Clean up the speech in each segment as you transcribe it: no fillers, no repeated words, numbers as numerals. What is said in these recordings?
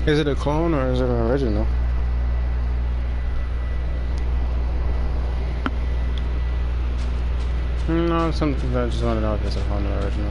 Is it a clone or is it an original? No, something I just want to know if it's a clone or original.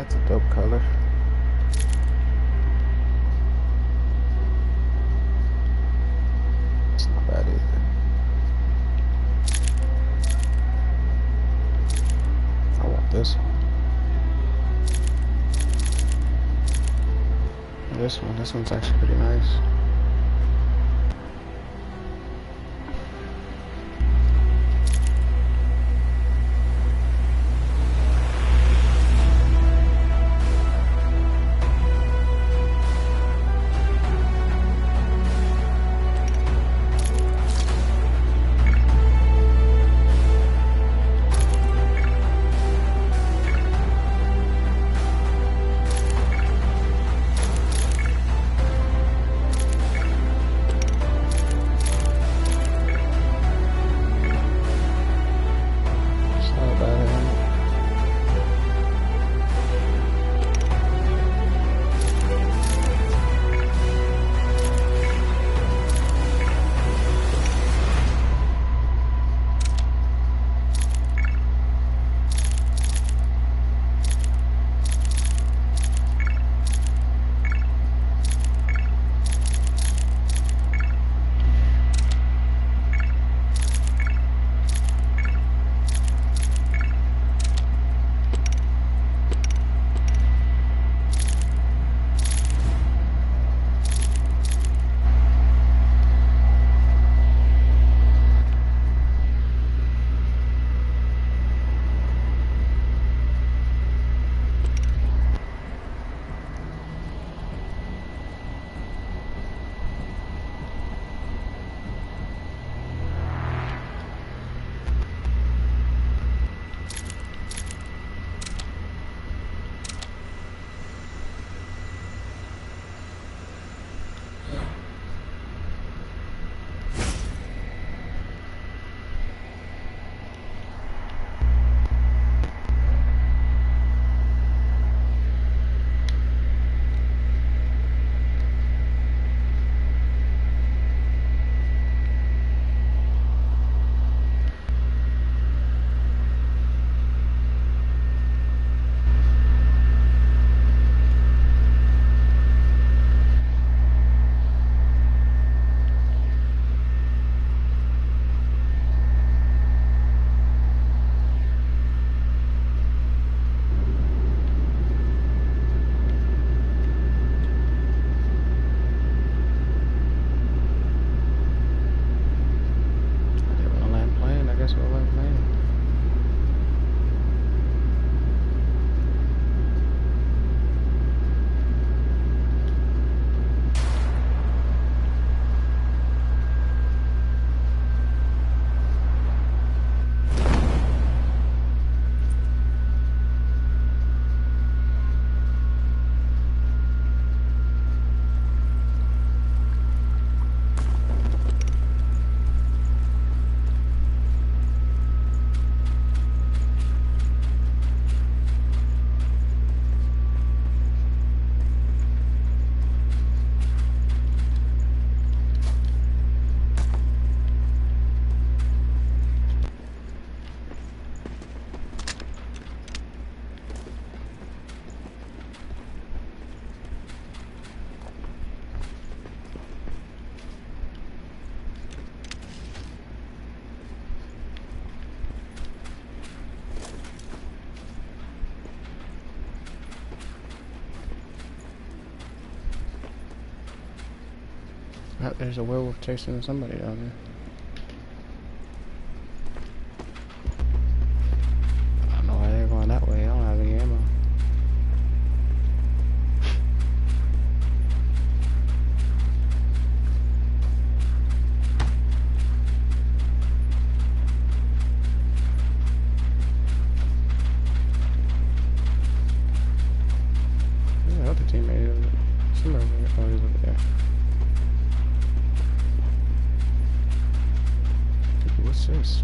That's a dope color. It's not bad either. I want this one. This one's actually pretty nice. There's a werewolf chasing somebody down there. I don't know why they're going that way. I don't have any ammo. There's another teammate. Somebody over there. What's this?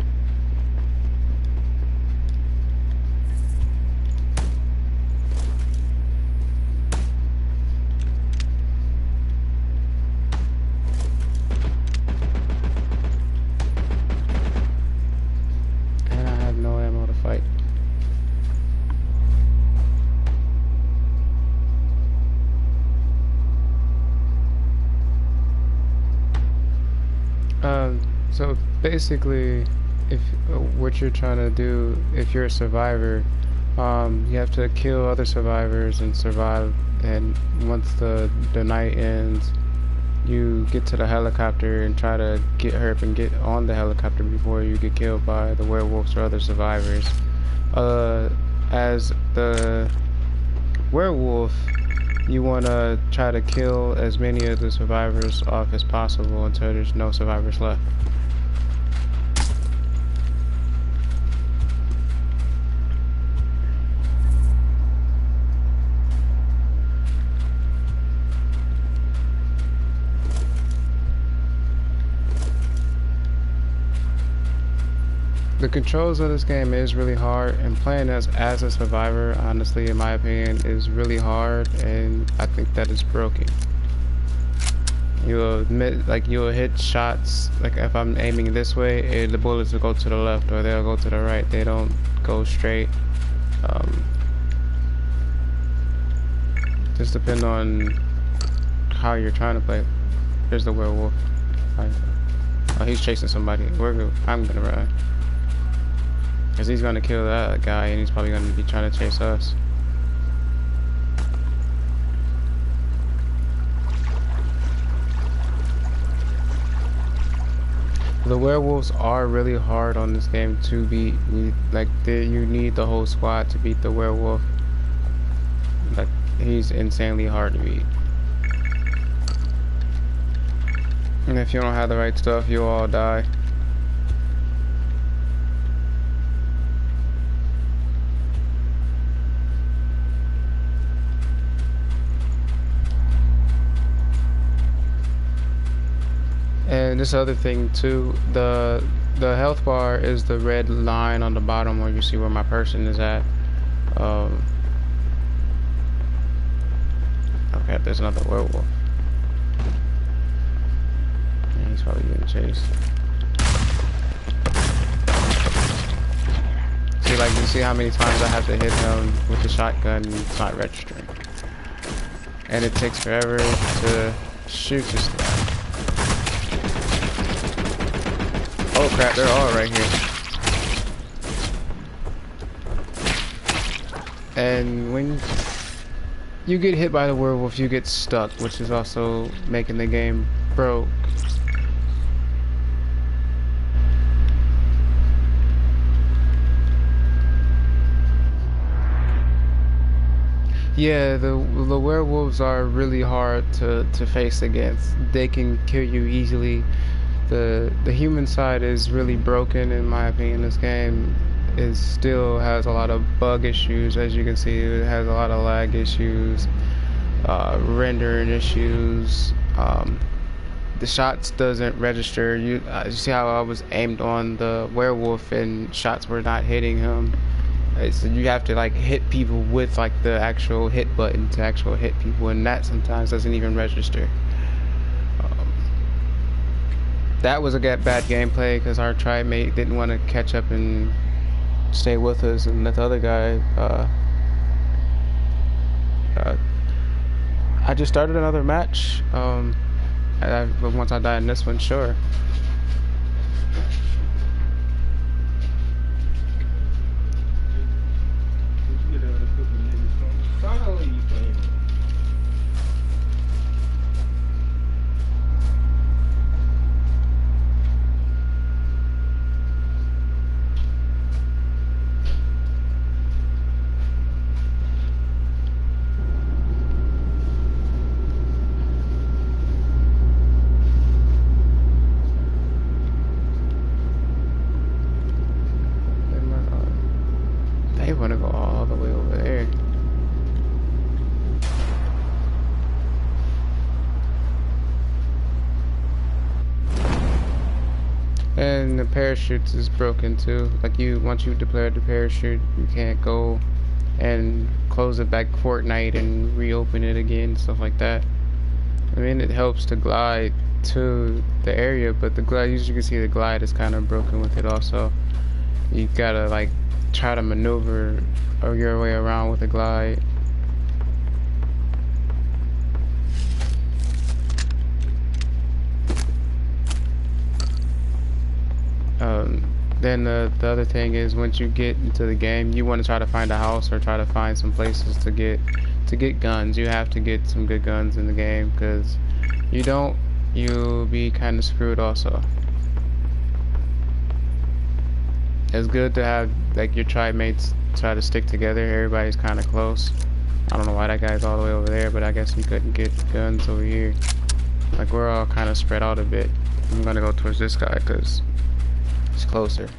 And I have no ammo to fight. basically, if what you're trying to do, if you're a survivor, you have to kill other survivors and survive. And once the night ends, you get to the helicopter and try to get her up and get on the helicopter before you get killed by the werewolves or other survivors. As the werewolf, you want to try to kill as many of the survivors off as possible until there's no survivors left. The controls of this game is really hard, and playing as a survivor, honestly, in my opinion, is really hard, and I think that is broken. You'll admit, like, you'll hit shots, like if I'm aiming this way, the bullets will go to the left or they'll go to the right. They don't go straight. Just depend on how you're trying to play. There's the werewolf. Oh, he's chasing somebody. I'm gonna run. Because he's going to kill that guy, and he's probably going to be trying to chase us. The werewolves are really hard on this game to beat. You need the whole squad to beat the werewolf. Like, he's insanely hard to beat. And if you don't have the right stuff, you'll all die. And this other thing too, the health bar is the red line on the bottom where you see where my person is at. Okay, there's another werewolf. Yeah, he's probably getting chased. See, like, you see how many times I have to hit him with the shotgun and it's not registering. And it takes forever to shoot this guy. Oh crap, they're all right here. And when you get hit by the werewolf, you get stuck, which is also making the game broke. Yeah, the werewolves are really hard to face against. They can kill you easily. The human side is really broken, in my opinion. This game still has a lot of bug issues. As you can see, it has a lot of lag issues, rendering issues. The shots doesn't register. You see how I was aimed on the werewolf and shots were not hitting him. So you have to like hit people with like the actual hit button to actually hit people, and that sometimes doesn't even register. That was a bad gameplay because our tribe mate didn't want to catch up and stay with us, and that other guy, I just started another match. Once I die in this one, sure. They want to go all the way over there. And the parachutes is broken too. Like once you deploy the parachute, you can't go and close it back Fortnite and reopen it again, stuff like that. I mean, it helps to glide to the area, but the glide, as you can see, the glide is kind of broken with it also. You gotta like try to maneuver your way around with the glide. Then the other thing is once you get into the game, you want to try to find a house or try to find some places to get guns. You have to get some good guns in the game, because you don't, you'll be kind of screwed also. It's good to have like your tribe mates try to stick together. Everybody's kind of close. I don't know why that guy's all the way over there, but I guess he couldn't get guns over here. Like we're all kind of spread out a bit. I'm gonna go towards this guy because it's closer.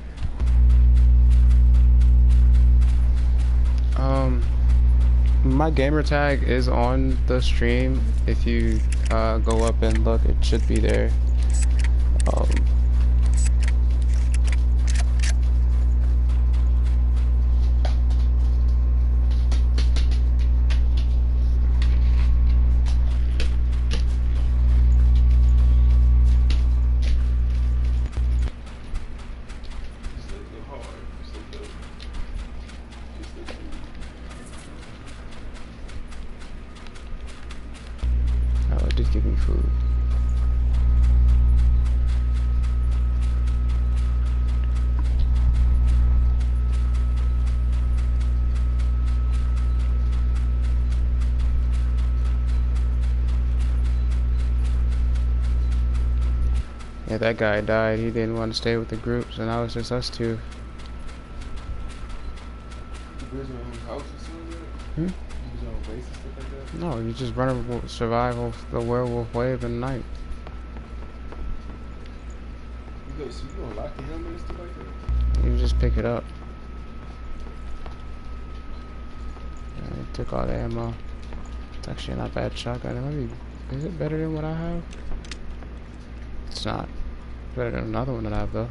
My gamer tag is on the stream. If you go up and look, it should be there. Just give me food. Yeah, that guy died. He didn't want to stay with the group, so now it's just us two. Hmm? No, you just run survive off the werewolf wave at night. So you gonna lock the helmet and stuff like that? You just pick it up. Yeah, I took all the ammo. It's actually not a bad shotgun. Maybe, is it better than what I have? It's not. Better than another one that I have though.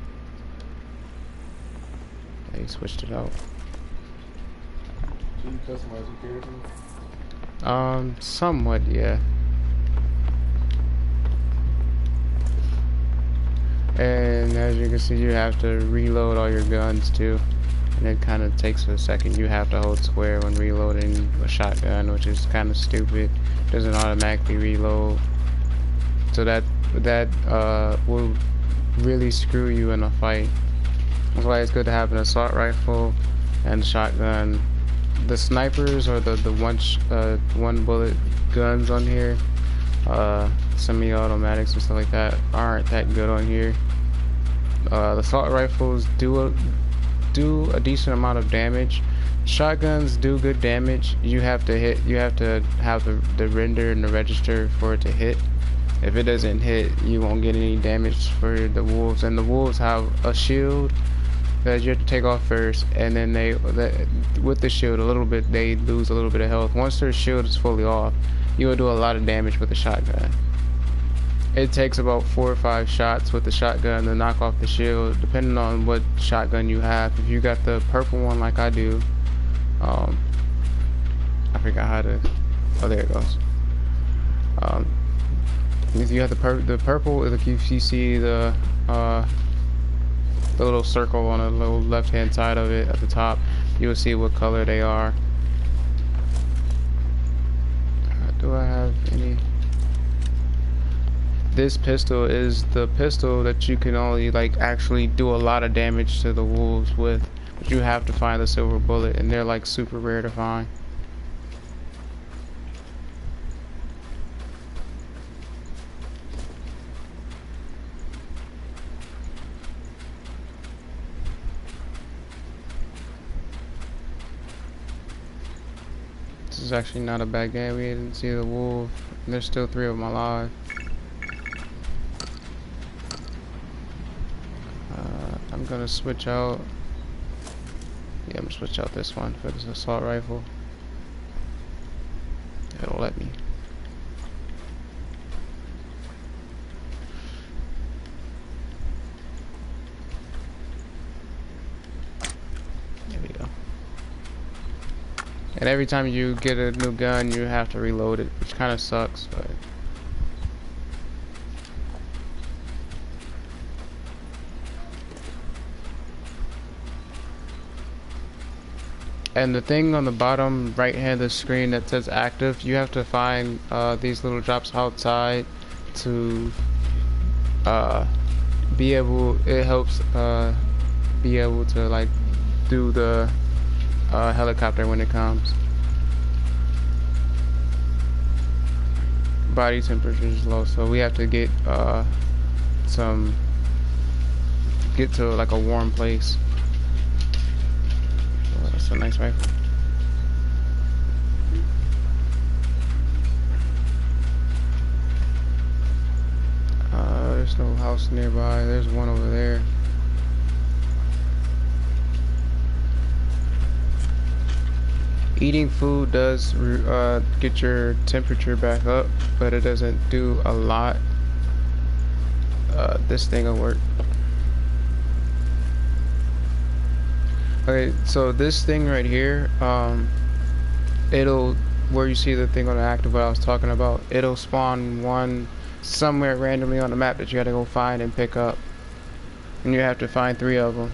Yeah, he switched it out. So you customize your character? Somewhat, yeah. And as you can see, you have to reload all your guns too. And it kind of takes a second. You have to hold square when reloading a shotgun, which is kind of stupid. It doesn't automatically reload. So that will really screw you in a fight. That's why it's good to have an assault rifle and a shotgun. The snipers or the one bullet guns on here, semi-automatics and stuff like that, aren't that good on here. The assault rifles do a decent amount of damage. Shotguns do good damage. You have to have the render and the register for it to hit. If it doesn't hit, you won't get any damage for the wolves. And the wolves have a shield that you have to take off first, and then with the shield they lose a little bit of health. Once their shield is fully off, you will do a lot of damage with the shotgun. It takes about 4 or 5 shots with the shotgun to knock off the shield, depending on what shotgun you have. If you got the purple one like I do, I forgot how to, oh there it goes. If you have the purple, if you see the little circle on the little left hand side of it at the top, you will see what color they are. Do I have any? This pistol is the pistol that you can only like actually do a lot of damage to the wolves with, but you have to find the silver bullet, and they're like super rare to find. This is actually not a bad game. We didn't see the wolf, and there's still 3 of them alive. I'm gonna switch out. Yeah, I'm gonna switch out this one for this assault rifle. It'll let me. There we go. And every time you get a new gun, you have to reload it, which kind of sucks, but. And the thing on the bottom right hand of the screen that says active, you have to find these little drops outside to it helps be able to like do the helicopter when it comes. Body temperature is low, so we have to get to like a warm place. Oh, that's a nice rifle. There's no house nearby. There's one over there. Eating food does get your temperature back up, but it doesn't do a lot. This thing will work. Okay, so this thing right here, it'll, where you see the thing on the active what I was talking about, it'll spawn one somewhere randomly on the map that you gotta go find and pick up. And you have to find 3 of them.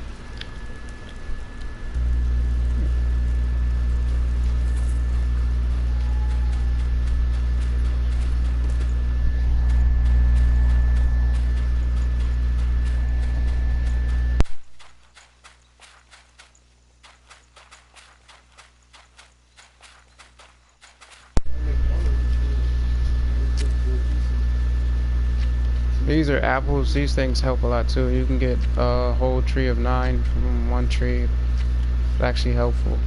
These are apples. These things help a lot too. You can get a whole tree of 9 from one tree. It's actually helpful.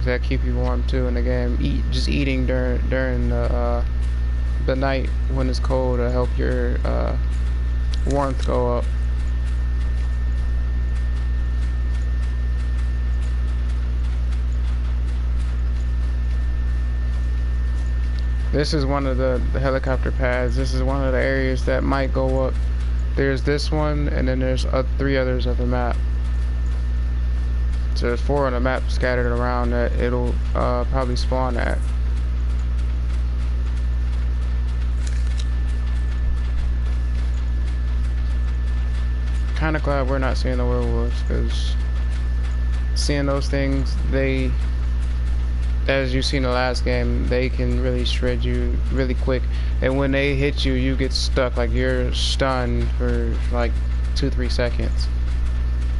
That keep you warm too in the game. Just eating during the night when it's cold to help your warmth go up. This is one of the helicopter pads. This is one of the areas that might go up. There's this one, and then there's 3 others of the map. So there's 4 on the map scattered around that it'll probably spawn at. Kinda glad we're not seeing the werewolves, because seeing those things, they, as you seen in the last game, they can really shred you really quick, and when they hit you, you get stuck, like you're stunned for like 2-3 seconds,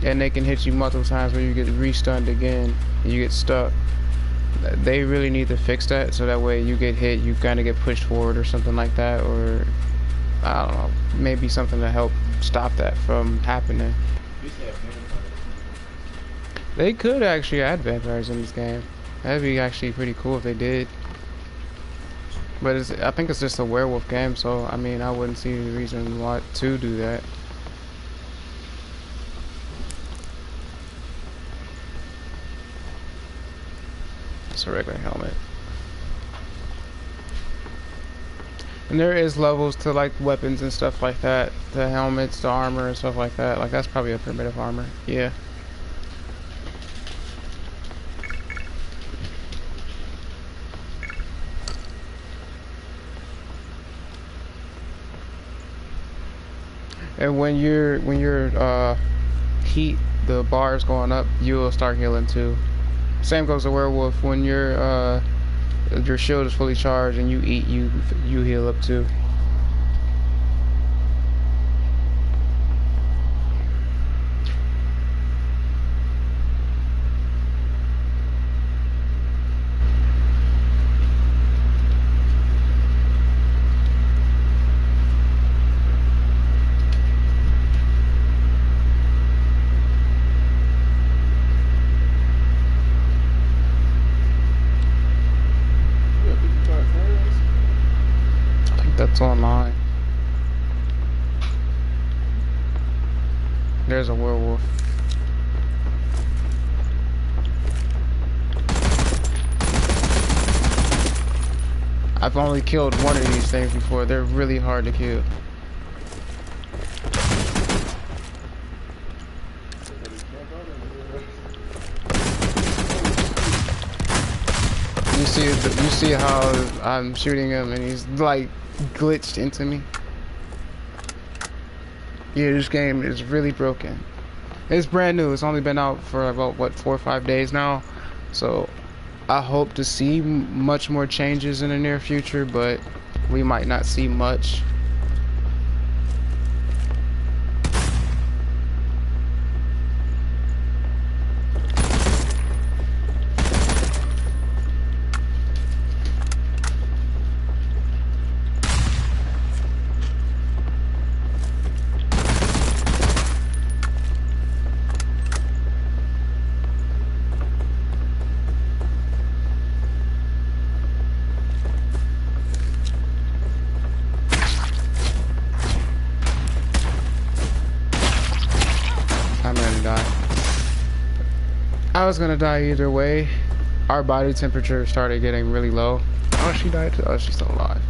and they can hit you multiple times where you get re-stunned again and you get stuck. They really need to fix that, so that way you get hit, you kind of get pushed forward or something like that, or I don't know, maybe something to help stop that from happening. They could actually add vampires in this game. That'd be actually pretty cool if they did. But I think it's just a werewolf game, so I mean, I wouldn't see any reason why to do that. It's a regular helmet. And there is levels to like weapons and stuff like that. The helmets, the armor and stuff like that. Like that's probably a primitive armor. Yeah. And when your heat, the bar is going up, you will start healing too. Same goes to werewolf. When your shield is fully charged and you eat, you heal up too. That's online. There's a werewolf. I've only killed one of these things before. They're really hard to kill. You see how I'm shooting him and he's like glitched into me. Yeah, this game is really broken. It's brand new. It's only been out for about what 4 or 5 days now, so I hope to see much more changes in the near future, but we might not see much. I was gonna die either way. Our body temperature started getting really low. Oh, she died too. Oh, she's still alive.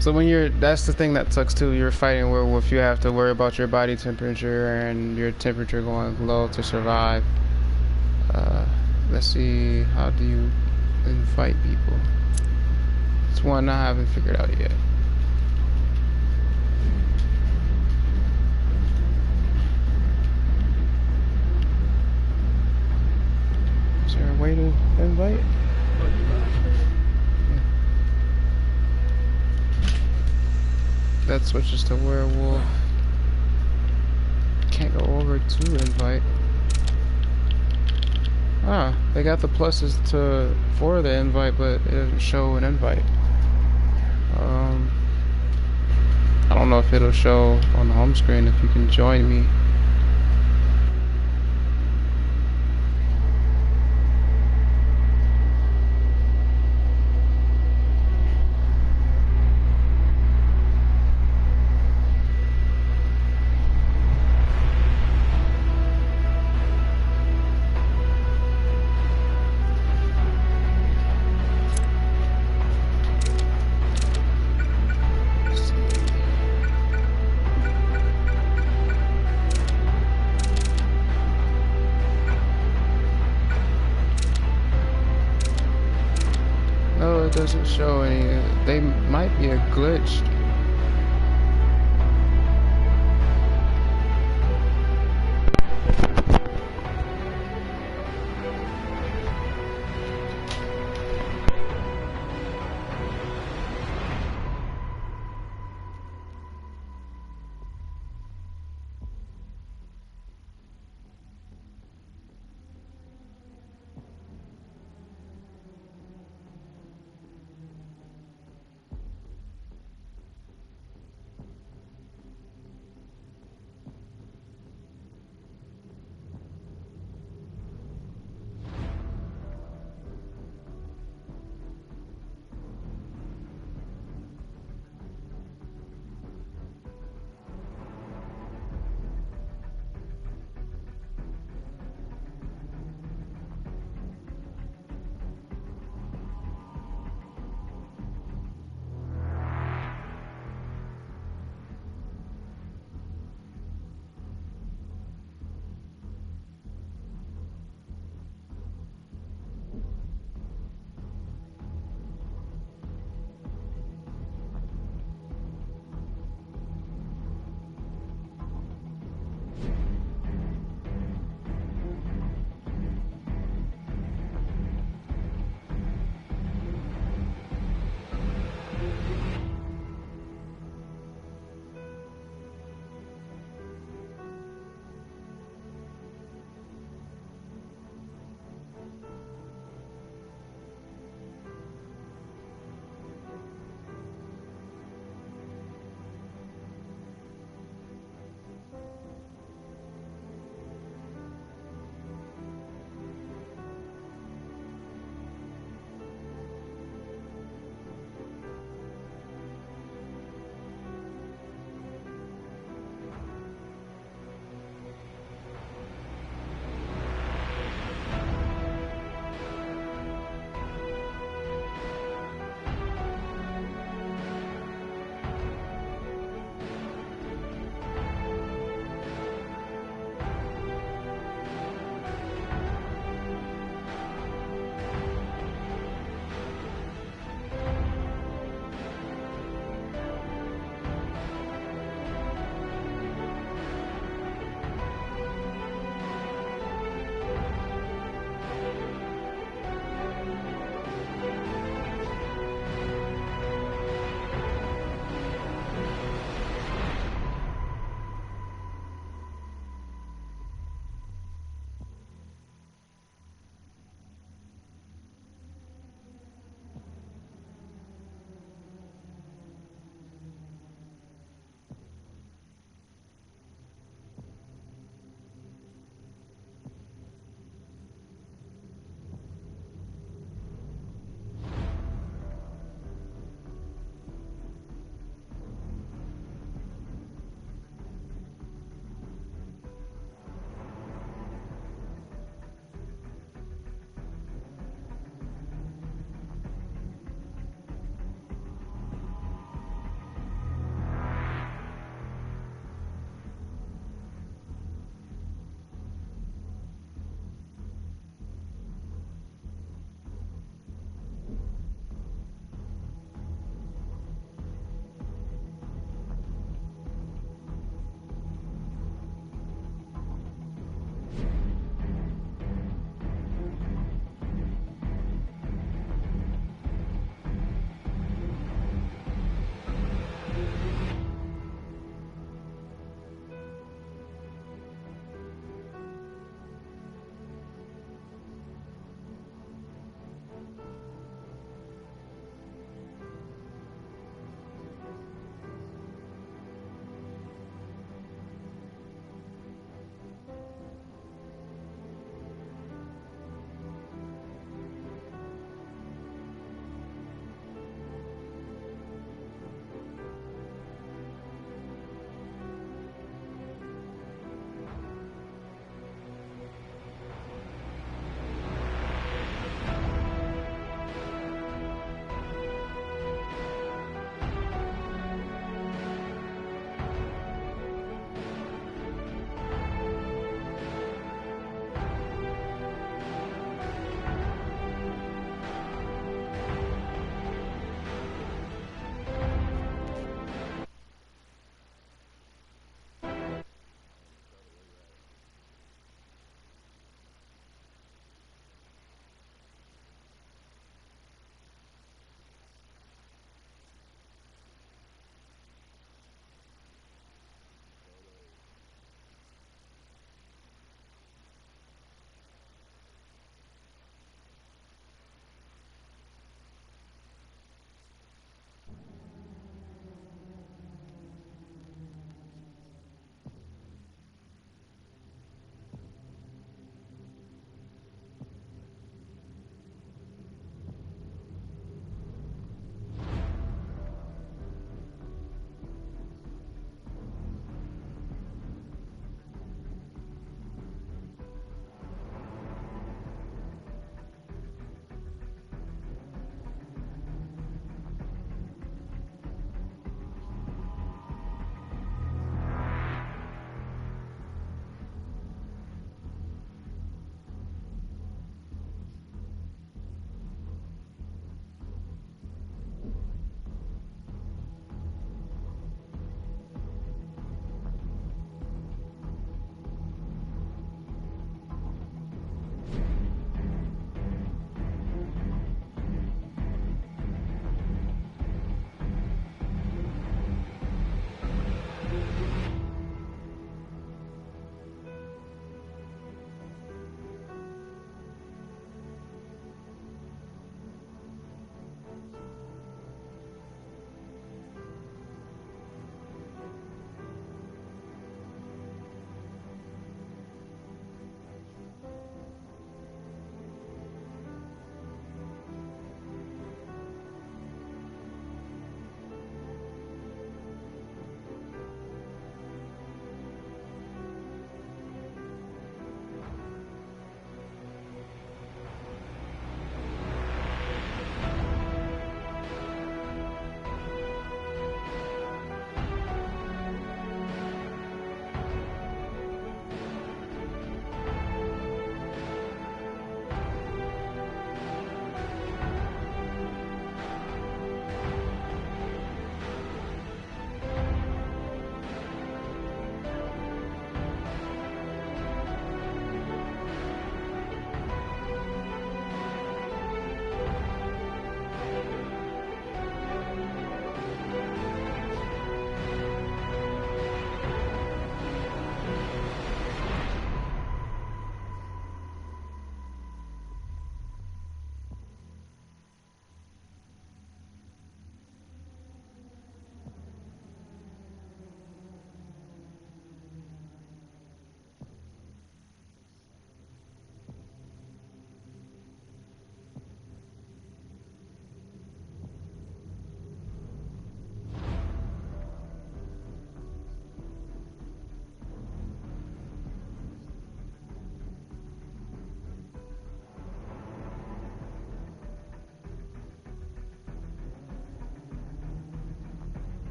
So when that's the thing that sucks too. You're fighting a werewolf. You have to worry about your body temperature and your temperature going low to survive. Let's see. How do you invite people? It's one I haven't figured out yet. Is there a way to invite? Yeah. That switches to werewolf. Can't go over to invite. Ah, they got the pluses for the invite, but it doesn't show an invite. I don't know if it'll show on the home screen if you can join me. No, it doesn't show any. They might be a glitch.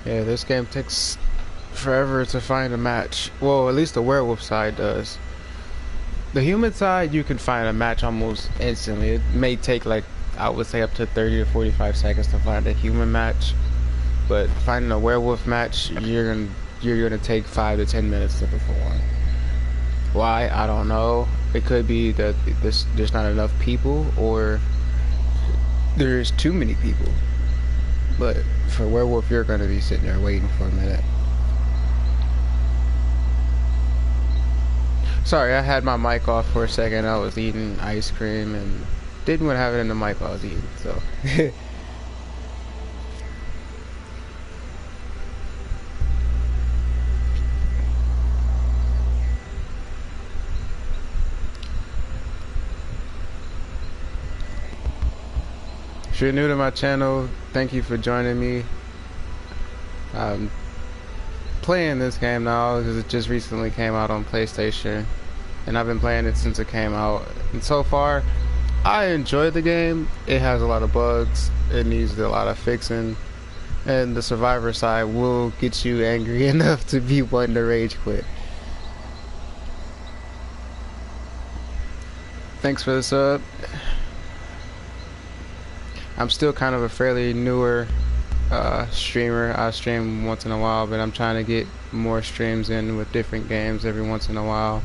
Yeah, this game takes forever to find a match. Well, at least the werewolf side does. The human side, you can find a match almost instantly. It may take like, I would say, up to 30 to 45 seconds to find a human match. But finding a werewolf match, you're gonna take 5 to 10 minutes to perform. Why? I don't know. It could be that there's not enough people, or there's too many people. But for werewolf, you're gonna be sitting there waiting for a minute. Sorry, I had my mic off for a second. I was eating ice cream and didn't want to have it in the mic while I was eating, so. If you're new to my channel, thank you for joining me. I'm playing this game now because it just recently came out on PlayStation, and I've been playing it since it came out. And so far, I enjoy the game. It has a lot of bugs. It needs a lot of fixing, and the survivor side will get you angry enough to be wanting to rage quit. Thanks for the sub. I'm still kind of a fairly newer streamer. I stream once in a while, but I'm trying to get more streams in with different games every once in a while.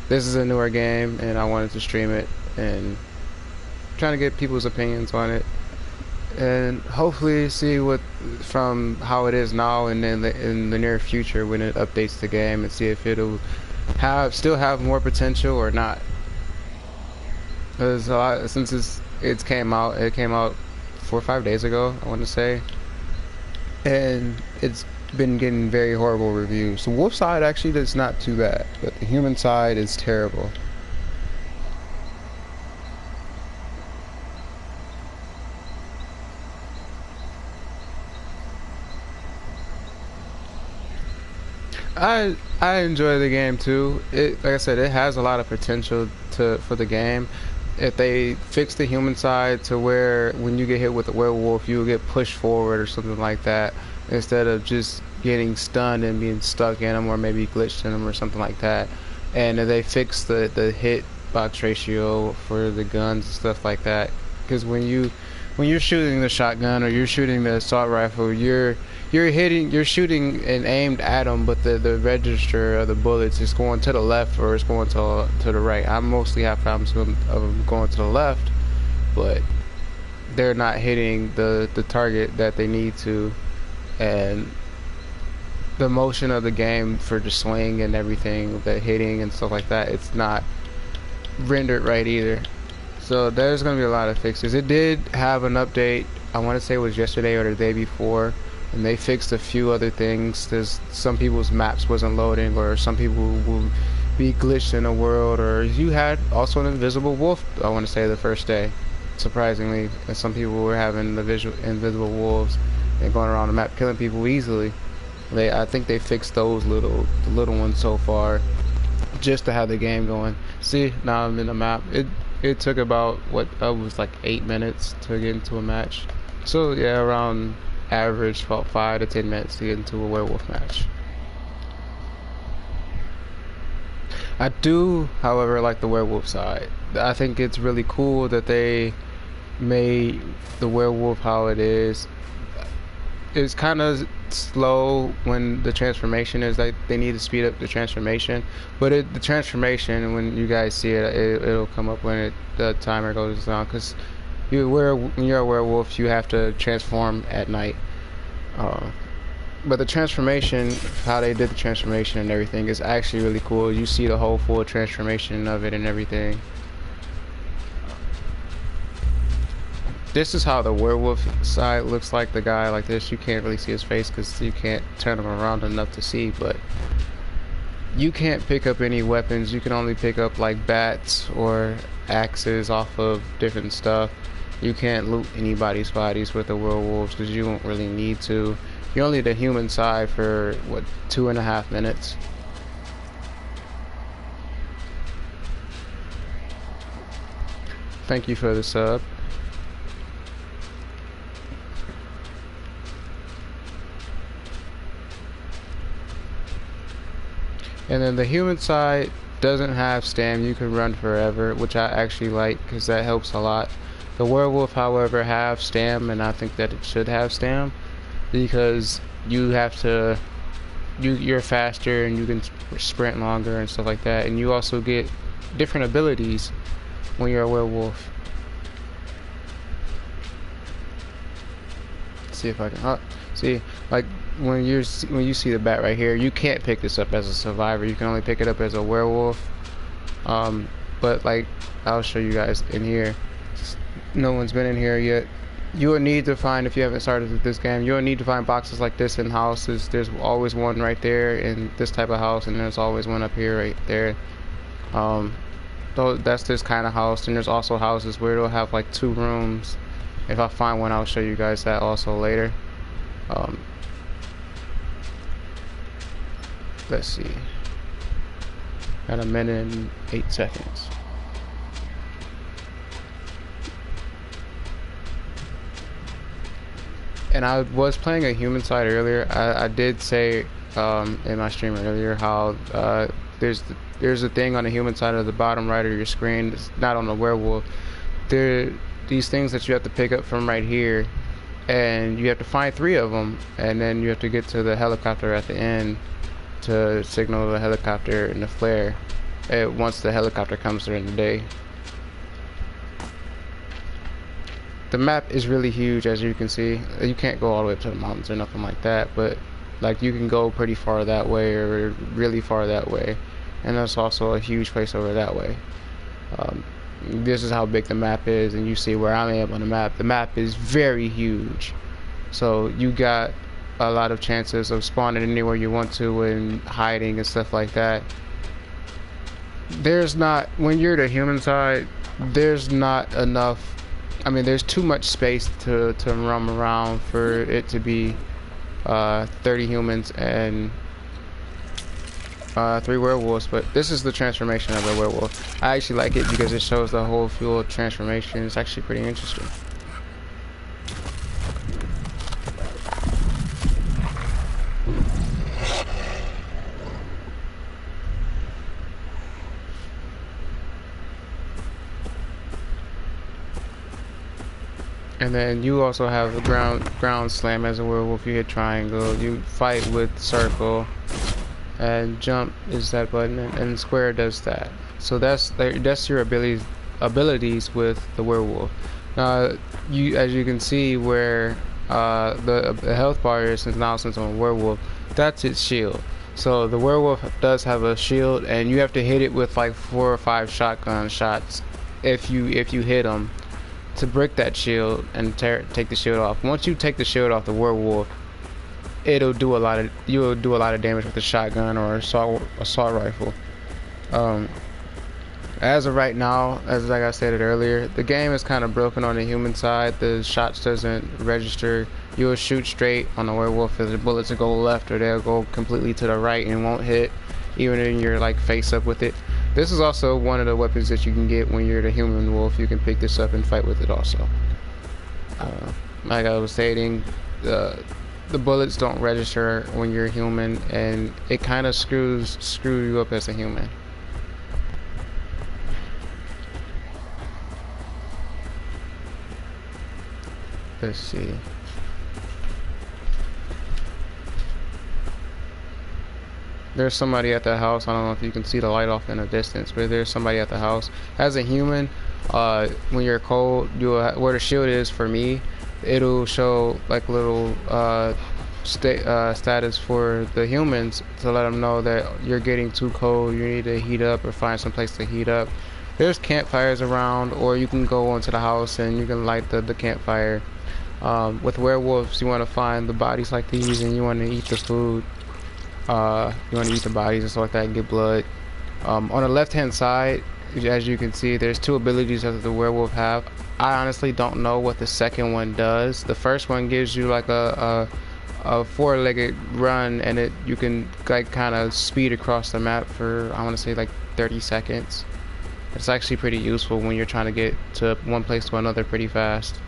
This is a newer game, and I wanted to stream it and trying to get people's opinions on it, and hopefully see what from how it is now and then in the near future when it updates the game, and see if it'll still have more potential or not. Because since it came out 4 or 5 days ago, I want to say, and it's been getting very horrible reviews. The wolf side actually is not too bad, but the human side is terrible. I enjoy the game too. Like I said, it has a lot of potential for the game. If they fix the human side to where when you get hit with a werewolf, you will get pushed forward or something like that, instead of just getting stunned and being stuck in them, or maybe glitched in them or something like that. And if they fix the hit box ratio for the guns and stuff like that, because when you're shooting the shotgun or you're shooting the assault rifle, you're shooting and aimed at them, but the register of the bullets is going to the left or it's going to the right. I mostly have problems of them going to the left, but they're not hitting the target that they need to, and the motion of the game for the swing and everything, the hitting and stuff like that, it's not rendered right either. So there's going to be a lot of fixes. It did have an update, I want to say it was yesterday or the day before, and they fixed a few other things. There's some people's maps wasn't loading, or some people will be glitched in a world, or you had also an invisible wolf, I want to say, the first day, surprisingly, and some people were having the invisible wolves and going around the map killing people easily. I think they fixed those little ones so far, just to have the game going. See, now I'm in the map. It took about was like 8 minutes to get into a match. So yeah, around average about 5 to 10 minutes to get into a werewolf match. I do, however, like the werewolf side. I think it's really cool that they made the werewolf how it is. It's kind of slow when the transformation is, like, they need to speed up the transformation, but the transformation, when you guys see it, it'll come up when the timer goes down, because when you're a werewolf, you have to transform at night. But the transformation, how they did the transformation and everything, is actually really cool. You see the whole full transformation of it and everything. This is how the werewolf side looks like. The guy like this, you can't really see his face because you can't turn him around enough to see, but you can't pick up any weapons. You can only pick up like bats or axes off of different stuff. You can't loot anybody's bodies with the werewolves because you won't really need to. You're only the human side for, what, 2.5 minutes. Thank you for the sub. And then the human side doesn't have stam. You can run forever, which I actually like because that helps a lot. The werewolf, however, have stam, and I think that it should have stam because you have to. You're faster and you can sprint longer and stuff like that, and you also get different abilities when you're a werewolf. Let's see if I can. See, like when you see the bat right here, you can't pick this up as a survivor. You can only pick it up as a werewolf. But like I'll show you guys in here. No one's been in here yet. You will need to find, if you haven't started with this game, you will need to find boxes like this in houses. There's always one right there in this type of house, and there's always one up here right there. So that's this kind of house, and there's also houses where it'll have like 2 rooms. If I find one, I'll show you guys that also later. Let's see. Got a minute and 8 seconds. And I was playing a human side earlier. I did say in my stream earlier how there's a thing on the human side of the bottom right of your screen. It's not on the werewolf. These things that you have to pick up from right here, and you have to find 3 of them, and then you have to get to the helicopter at the end to signal the helicopter and the flare once the helicopter comes during the day. The map is really huge, as you can see. You can't go all the way up to the mountains or nothing like that, but like you can go pretty far that way or really far that way, and there's also a huge place over that way. This is how big the map is, and you see where I am on the map. The map is very huge, so you got a lot of chances of spawning anywhere you want to and hiding and stuff like that. There's not, when you're the human side, there's not enough. I mean, there's too much space to roam around for it to be 30 humans and 3 werewolves. But this is the transformation of the werewolf. I actually like it because it shows the whole full transformation. It's actually pretty interesting. And then you also have a ground slam as a werewolf. You hit triangle, you fight with circle, and jump is that button, and square does that. So that's your abilities with the werewolf. As you can see where the health bar is since I'm a werewolf, that's its shield. So the werewolf does have a shield, and you have to hit it with like 4 or 5 shotgun shots if you hit them to break that shield and take the shield off. Once you take the shield off the werewolf, you'll do a lot of damage with the shotgun or assault rifle. As of right now, as like I stated earlier, the game is kind of broken on the human side. The shots doesn't register. You'll shoot straight on the werewolf if the bullets will go left, or they'll go completely to the right and won't hit, even when you're like face up with it. This is also one of the weapons that you can get when you're the human wolf. You can pick this up and fight with it also. Like I was stating, the bullets don't register when you're human, and it kind of screw you up as a human. Let's see. There's somebody at the house. I don't know if you can see the light off in the distance, but there's somebody at the house. As a human, when you're cold, where the shield is for me, it'll show like little status for the humans to let them know that you're getting too cold. You need to heat up or find some place to heat up. There's campfires around, or you can go into the house and you can light the campfire. With werewolves, you want to find the bodies like these, and you want to eat the food. You want to eat the bodies and stuff like that and get blood. On the left hand side, as you can see, there's 2 abilities that the werewolf have. I honestly don't know what the second one does. The first one gives you like a 4-legged run, and you can like kind of speed across the map for, I want to say, like 30 seconds. It's actually pretty useful when you're trying to get to one place to another pretty fast.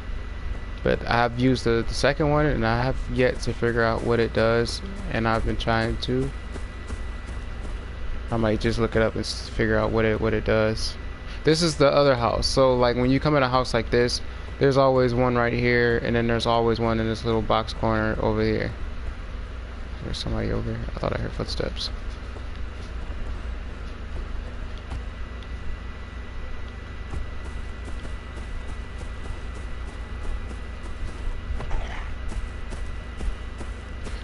But I have used the second one, and I have yet to figure out what it does, and I've been trying to. I might just look it up and figure out what it does. This is the other house. So like when you come in a house like this, there's always one right here, and then there's always one in this little box corner over here. There's somebody over here. I thought I heard footsteps.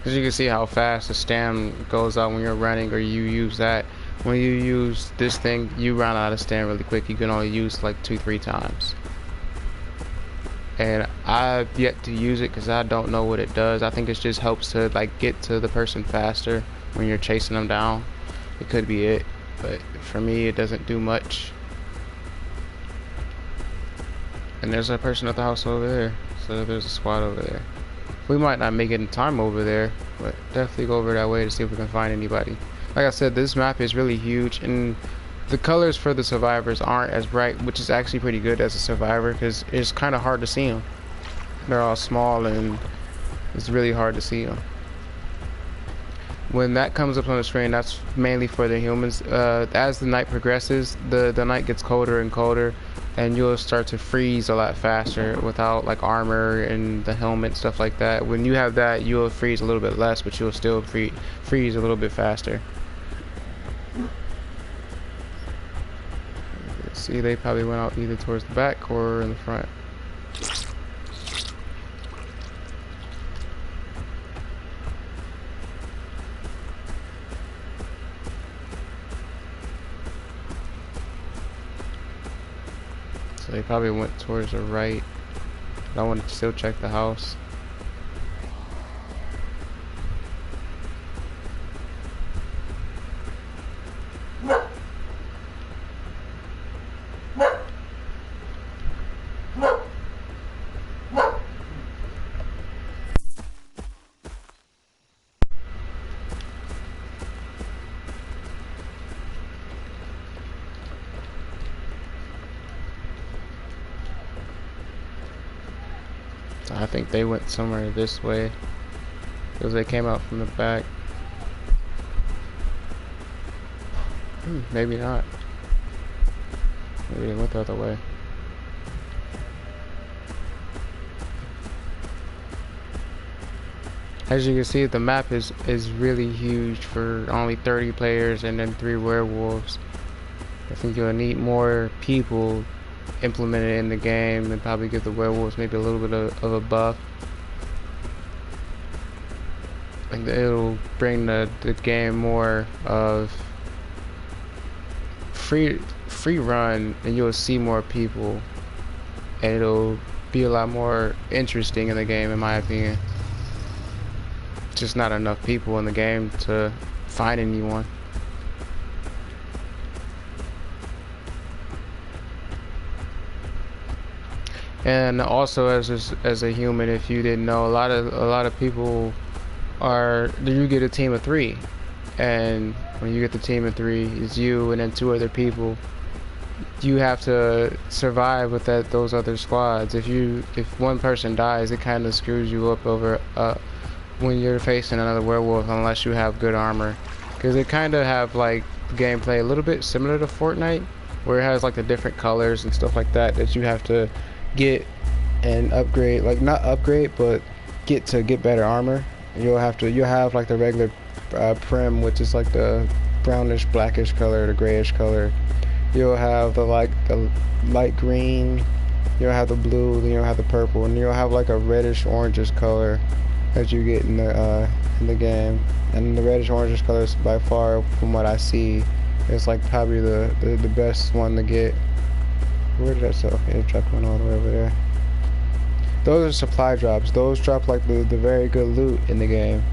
As you can see how fast the stam goes out when you're running, or you use that. When you use this thing, you run out of stam really quick. You can only use like 2-3 times. And I've yet to use it because I don't know what it does. I think it just helps to like get to the person faster when you're chasing them down. It could be it, but for me it doesn't do much. And there's a person at the house over there, so there's a squad over there. We might not make it in time over there, but definitely go over that way to see if we can find anybody. Like I said, this map is really huge, and the colors for the survivors aren't as bright, which is actually pretty good as a survivor because it's kind of hard to see them. They're all small and it's really hard to see them. When that comes up on the screen, that's mainly for the humans. As the night progresses, the night gets colder and colder, and you'll start to freeze a lot faster without like armor and the helmet, stuff like that. When you have that, you'll freeze a little bit less, but you'll still freeze a little bit faster. See, they probably went out either towards the back or in the front. So they probably went towards the right. I want to still check the house. I think they went somewhere this way because they came out from the back. Maybe not. Maybe they went the other way. As you can see, the map is really huge for only 30 players and then 3 werewolves. I think you'll need more people implemented in the game and probably give the werewolves maybe a little bit of a buff. I think it'll bring the game more of free run, and you'll see more people, and it'll be a lot more interesting in the game, in my opinion. Just not enough people in the game to find anyone. And also, as a human, if you didn't know, a lot of people you get a team of 3, and when you get the team of 3, it's you and then 2 other people. You have to survive with those other squads. If one person dies, it kind of screws you up over when you're facing another werewolf, unless you have good armor, because it kind of have like gameplay a little bit similar to Fortnite, where it has like the different colors and stuff like that you have to get and upgrade, like not upgrade, but get better armor. And you'll have like the regular prim, which is like the brownish blackish color, the grayish color. You'll have the light green, you'll have the blue, then you'll have the purple, and you'll have like a reddish orangish color that you get in the game. And the reddish orangish color is by far, from what I see, is like probably the best one to get. Where did that sell? It dropped one all the way over there. Those are supply drops. Those drop like the very good loot in the game.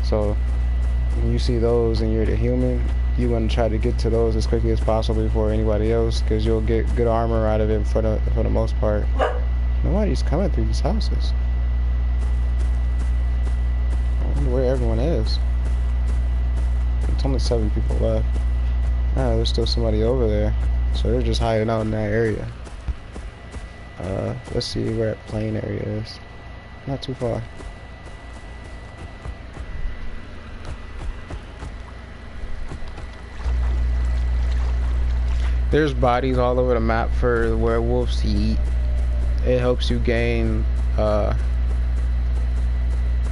So when you see those and you're the human, you want to try to get to those as quickly as possible before anybody else, because you'll get good armor out of it for the most part. Nobody's coming through these houses. I wonder where everyone is. It's only 7 people left. Ah, there's still somebody over there. So they're just hiding out in that area. Let's see where that plane area is. Not too far. There's bodies all over the map for the werewolves to eat. It helps you gain the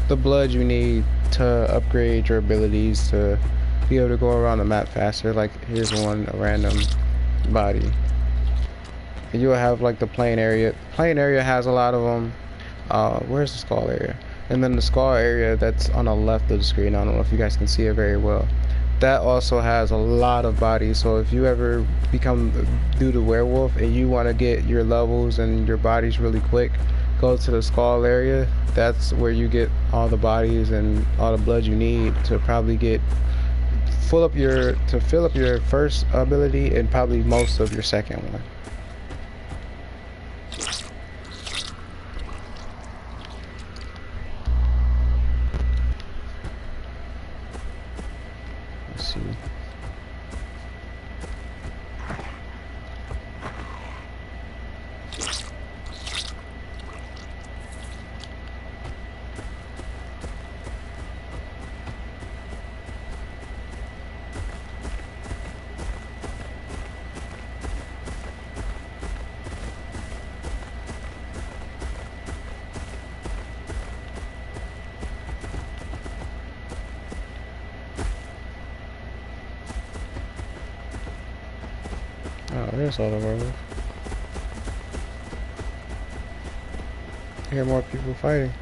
blood you need to upgrade your abilities to be able to go around the map faster. Like here's one, a random body. And you'll have like the plain area. Plain area has a lot of them. Where's the skull area? And then the skull area that's on the left of the screen. I don't know if you guys can see it very well. That also has a lot of bodies. So if you ever do the werewolf and you want to get your levels and your bodies really quick, go to the skull area. That's where you get all the bodies and all the blood you need to probably fill up your first ability and probably most of your second one. Let's see. Oh, there's all the werewolves. I hear more people fighting.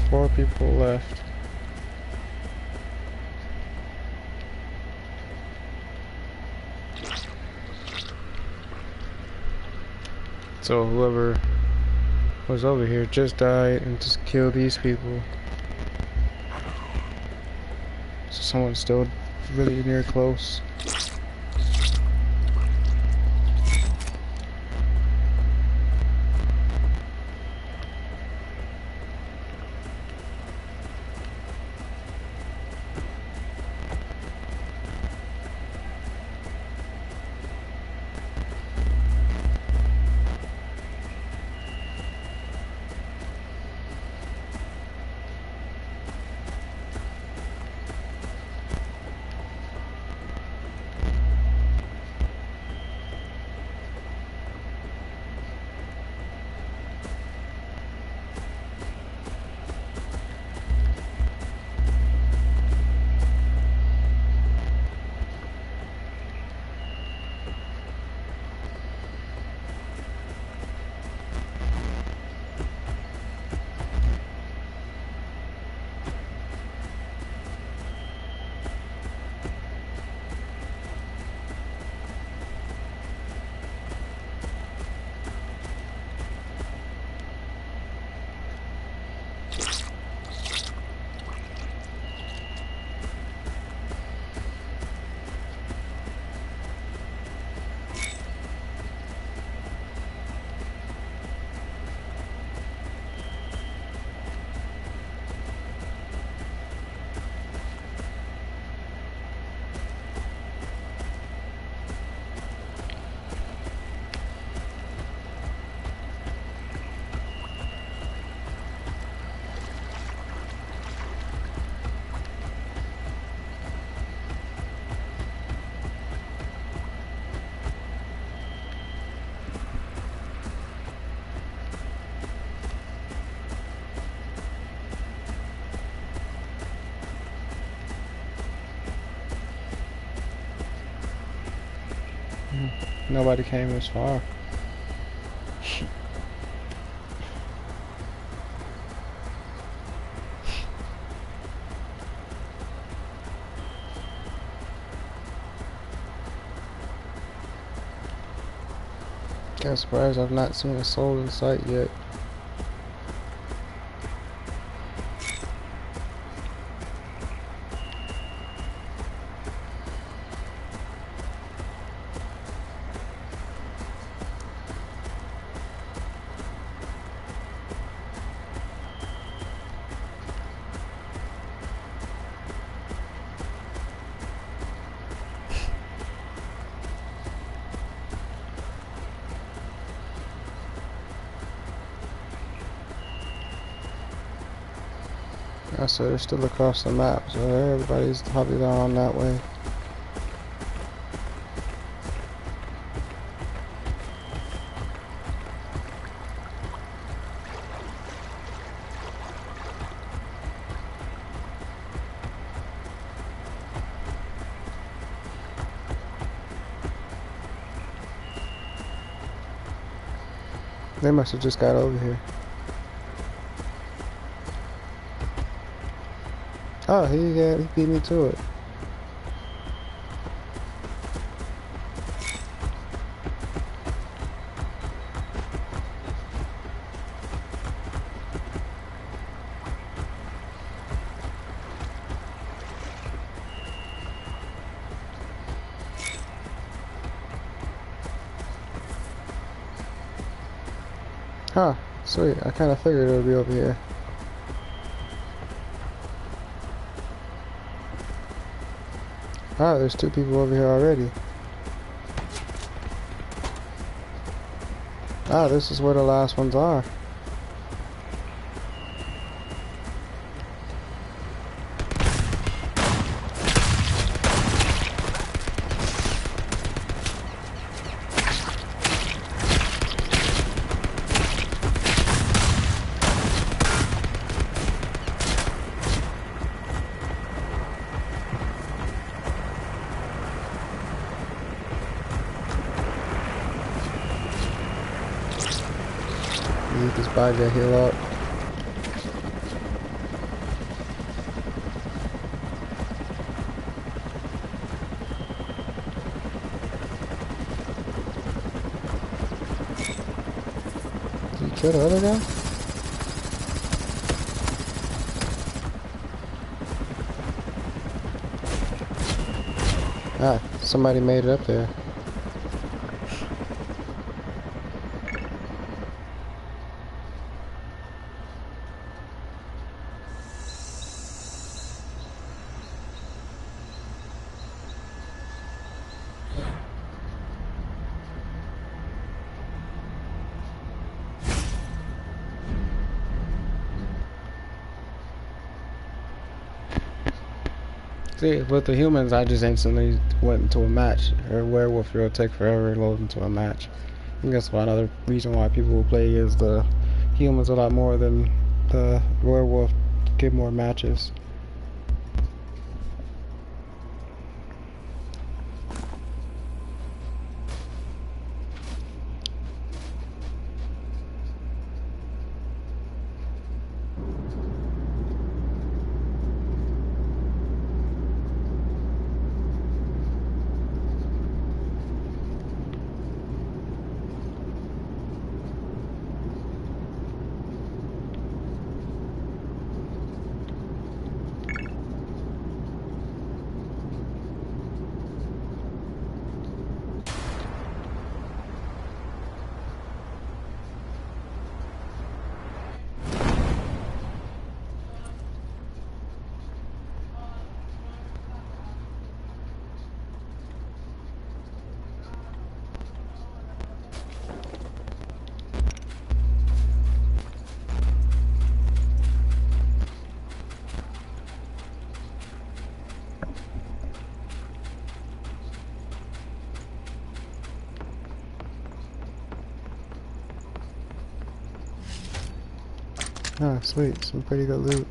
Four people left. So whoever was over here just died and just killed these people. So someone's still really near close. Nobody came this far. I'm surprised I've not seen a soul in sight yet. I said they're still across the map, so everybody's probably down that way. They must have just got over here. Oh, he beat me to it. Huh, sweet. I kind of figured it would be over here. Ah, there's two people over here already. Ah, this is where the last ones are. Use this body to heal up. Did you kill the other guy? Ah, somebody made it up there. See, with the humans, I just instantly went into a match. Or werewolf, it'll take forever to load into a match. I think that's another reason why people will play is the humans a lot more than the werewolf get more matches. Ah, sweet, some pretty good loot.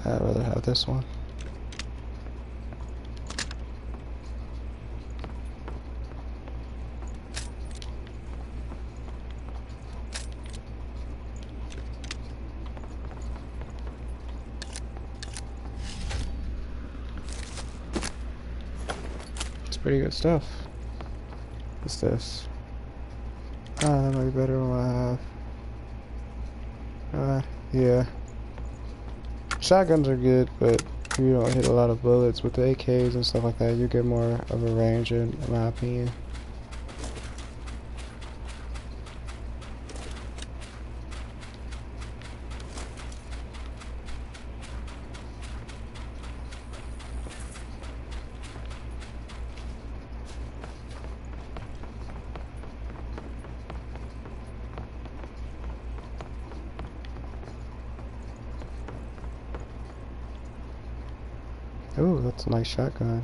I'd rather have this one. Pretty good stuff. What's this? Ah, that might be better than what I have. Yeah. Shotguns are good, but you don't hit a lot of bullets. With the AKs and stuff like that, you get more of a range, in my opinion. Ooh, that's a nice shotgun.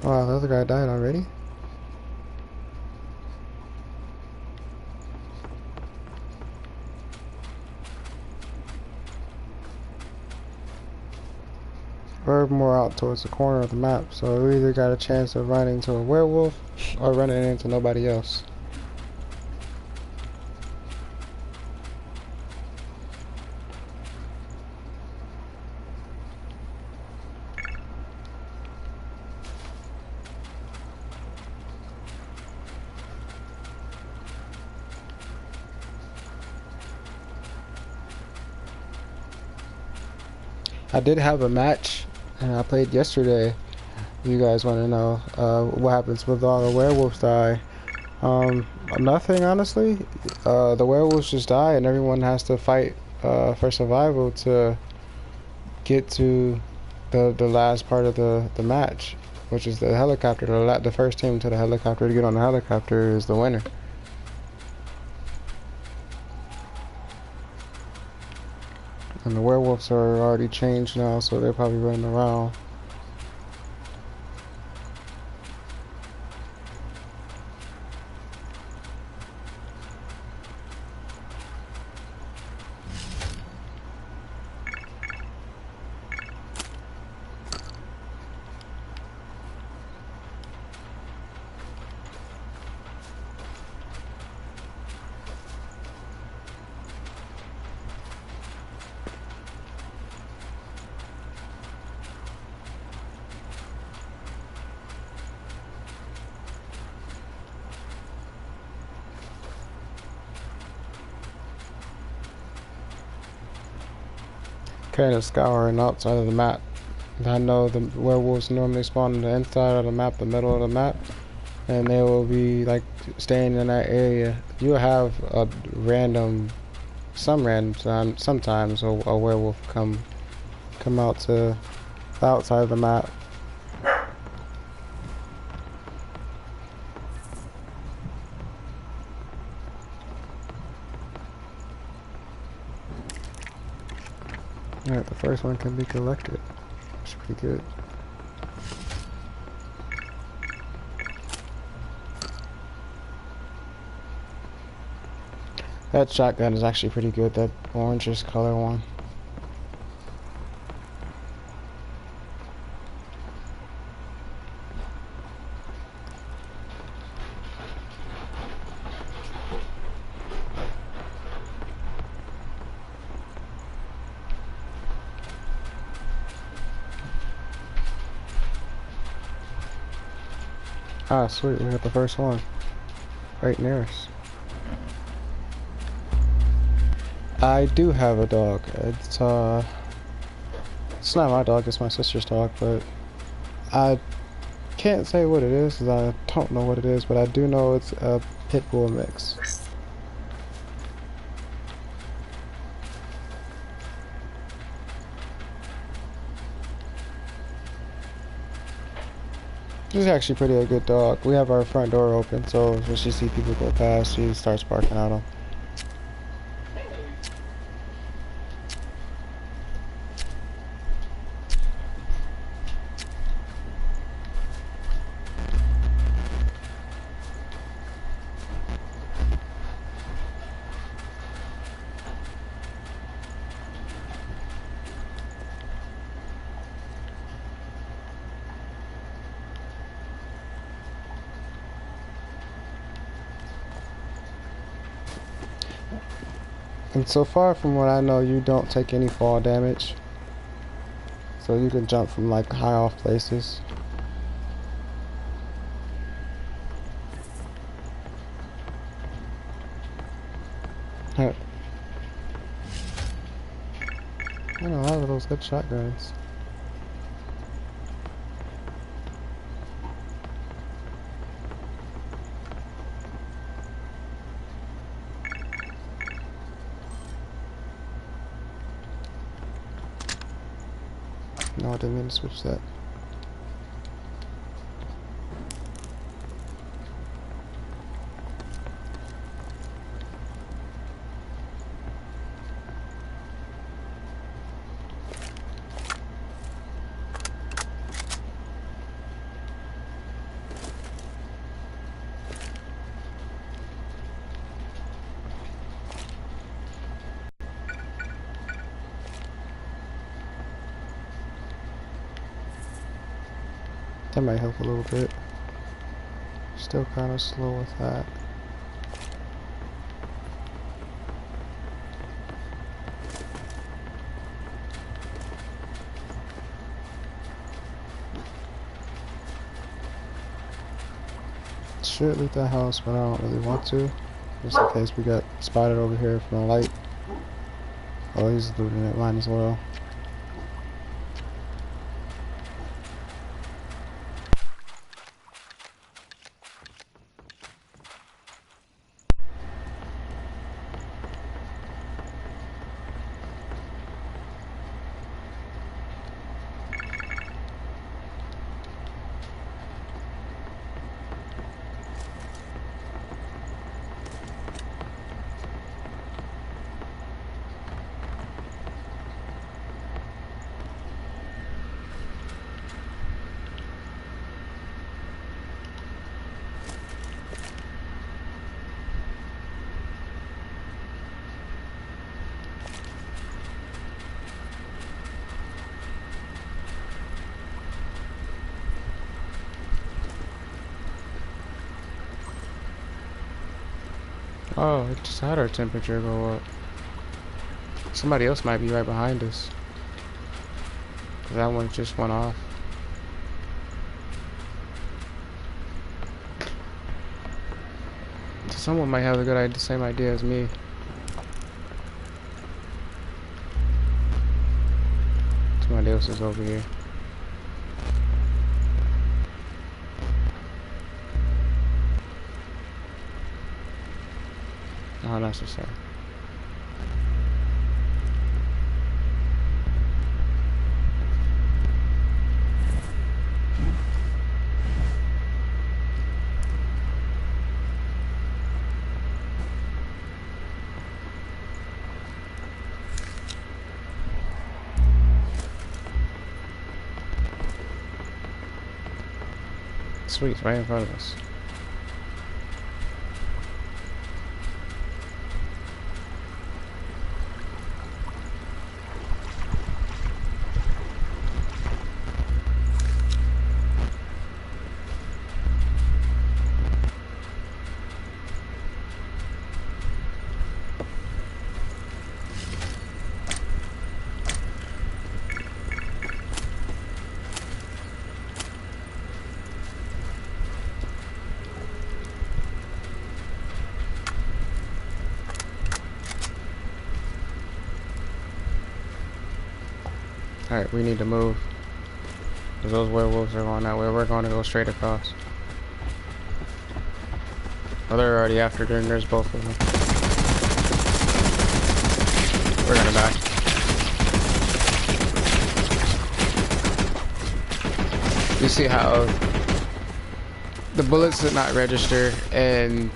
Wow, the other guy died already? We're more out towards the corner of the map, so we either got a chance of running into a werewolf or running into nobody else. I did have a match, and I played yesterday. You guys want to know what happens with all the werewolves die? Nothing, honestly. The werewolves just die, and everyone has to fight for survival to get to the last part of the match, which is the helicopter. The first team to the helicopter to get on the helicopter is the winner. And the werewolves are already changed now, so they're probably running around. Kind of scouring outside of the map. I know the werewolves normally spawn on the inside of the map, the middle of the map, and they will be like staying in that area. You'll have a sometimes a werewolf come out to the outside of the map. Alright, the first one can be collected. That's pretty good. That shotgun is actually pretty good, that orangish color one. Ah, sweet, we got the first one. Right near us. I do have a dog. It's not my dog, it's my sister's dog, but I can't say what it is, 'cause I don't know what it is, but I do know it's a pit bull mix. She's actually pretty a good dog. We have our front door open, so when she sees people go past, she starts barking at them. And so far from what I know, you don't take any fall damage. So you can jump from like high off places. I know a lot of those good shotguns. No, I didn't mean to switch that. That might help a little bit. Still kind of slow with that. Should leave that house, but I don't really want to. Just in case we got spotted over here from the light. Oh, he's looting it. Mine as well. Oh, it just had our temperature go up. Somebody else might be right behind us. 'Cause that one just went off. So someone might have the same idea as me. Somebody else is over here. Not necessary. Sweet, right in front of us. Alright, we need to move. Because those werewolves are going that way. We're going to go straight across. Oh, they're already after them. There's both of them. We're gonna die. You see how the bullets did not register and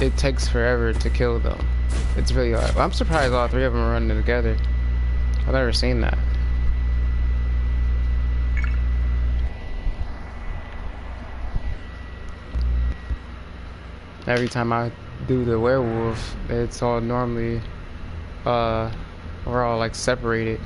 it takes forever to kill them. It's really hard. I'm surprised all three of them are running together. I've never seen that. Every time I do the werewolf, it's all normally, we're all like separated.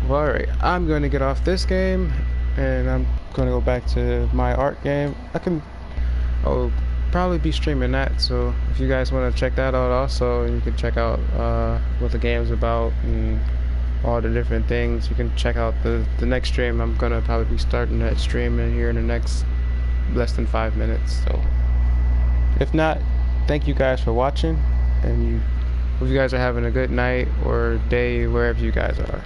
Well, alright, I'm going to get off this game, and I'm going to go back to my art game. I'll probably be streaming that, so if you guys want to check that out also, you can check out what the game's about and all the different things. You can check out the next stream. I'm going to probably be starting that stream in here in the next less than 5 minutes, so if not, thank you guys for watching, and hope you guys are having a good night or day wherever you guys are.